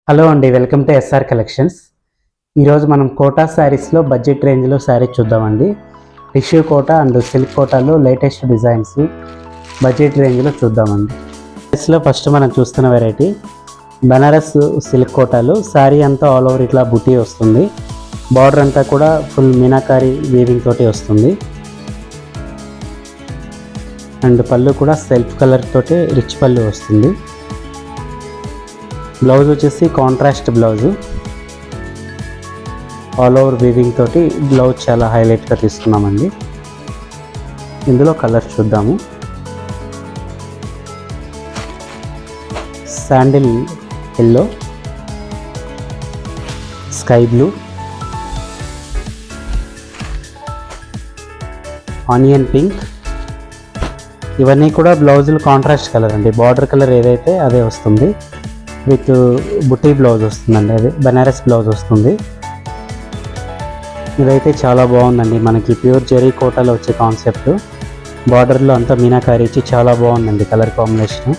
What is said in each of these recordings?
Hello అండి, welcome to SR collections. ఈరోజు మనం కోటా శారీస్లో బడ్జెట్ రేంజ్లో శారీ చూద్దామండి. టిష్యూ కోటా అండ్ సిల్క్ కోటాలో లేటెస్ట్ డిజైన్స్ బడ్జెట్ రేంజ్లో చూద్దామండి. శారీస్లో ఫస్ట్ మనం చూస్తున్న వెరైటీ బనారస్ సిల్క్ కోటాలు. శారీ అంతా ఆల్ ఓవర్ ఇట్లా బుటీ వస్తుంది. బార్డర్ అంతా కూడా ఫుల్ మీనాకారి వీవింగ్ తోటి వస్తుంది. అండ్ పళ్ళు కూడా సెల్ఫ్ కలర్ తోటి రిచ్ పళ్ళు వస్తుంది. బ్లౌజ్ వచ్చేసి contrast blouse, all over weaving తోటి బ్లౌజ్ చాలా హైలైట్గా తీసుకున్నామండి. ఇందులో కలర్ చూద్దాము. Sandal yellow, sky blue, onion pink. ఇవన్నీ కూడా బ్లౌజులు కాంట్రాస్ట్ కలర్ అండి. బార్డర్ కలర్ ఏదైతే అదే వస్తుంది. విత్ బుటీ బ్లౌజ్ వస్తుందండి, అది బనారస్ బ్లౌజ్ వస్తుంది. ఇదైతే చాలా బాగుందండి. మనకి ప్యూర్ జెరీ కోటాలో వచ్చే కాన్సెప్ట్. బార్డర్లో అంతా మీనాకారి ఇచ్చి చాలా బాగుందండి కలర్ కాంబినేషన్.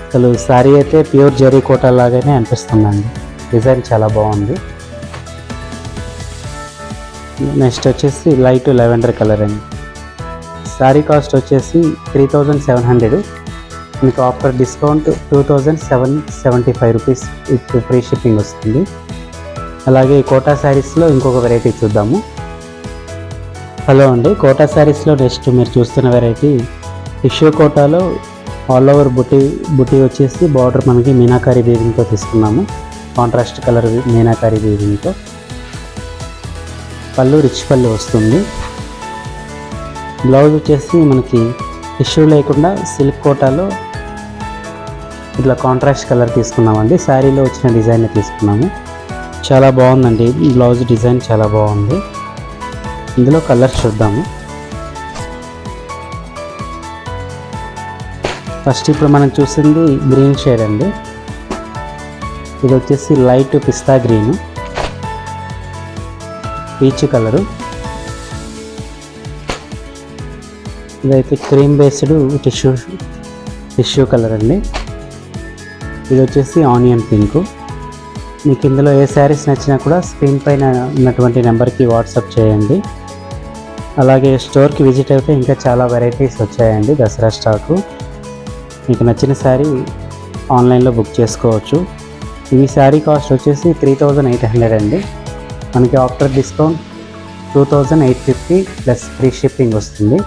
అసలు శారీ అయితే ప్యూర్ జెరీ కోటా లాగానే అనిపిస్తుందండి. డిజైన్ చాలా బాగుంది. నెక్స్ట్ వచ్చేసి లైట్ లెవెండర్ కలర్ అండి. శారీ కాస్ట్ వచ్చేసి 3700. మీకు after discount 2775 rupees with free shipping వస్తుంది. అలాగే కోటా శారీస్లో ఇంకొక వెరైటీ చూద్దాము. హలో అండి, కోటా శారీస్లో నెక్స్ట్ మీరు చూస్తున్న వెరైటీ టిష్యూ కోటాలో ఆల్ ఓవర్ బుటీ వచ్చేసి బార్డర్ మనకి మీనాకారి వీవింగ్తో తీసుకున్నాము. కాంట్రాస్ట్ కలర్ మీనాకారి వీవింగ్తో. పళ్ళు రిచ్ పళ్ళు వస్తుంది. బ్లౌజ్ వచ్చేసి మనకి టిష్యూ లేకుండా సిల్క్ కోటాలో ఇట్లా కాంట్రాస్ట్ కలర్ తీసుకున్నామండి. శారీలో వచ్చిన డిజైన్ తీసుకున్నాము. చాలా బాగుందండి. బ్లౌజ్ డిజైన్ చాలా బాగుంది. ఇందులో కలర్ చూద్దాము. ఫస్ట్ ఇప్పుడు మనం చూసింది గ్రీన్ షేడ్ అండి. ఇది వచ్చేసి లైట్ పిస్తా గ్రీను, పీచ్ కలరు. ఇదైతే క్రీమ్ బేస్డ్ టిష్యూ కలర్ అండి. ఇది వచ్చేసి ఆనియన్ పింక్. మీకు ఇందులో ఏ శారీస్ నచ్చినా కూడా స్క్రీన్ పైన ఉన్నటువంటి నెంబర్కి వాట్సాప్ చేయండి. అలాగే స్టోర్కి విజిట్ అయితే ఇంకా చాలా వెరైటీస్ వచ్చాయండి. దసరా స్టాకు. మీకు నచ్చిన శారీ ఆన్లైన్లో బుక్ చేసుకోవచ్చు. ఈ శారీ కాస్ట్ వచ్చేసి 3800 అండి. మనకి after discount 2850 plus free shipping వస్తుంది.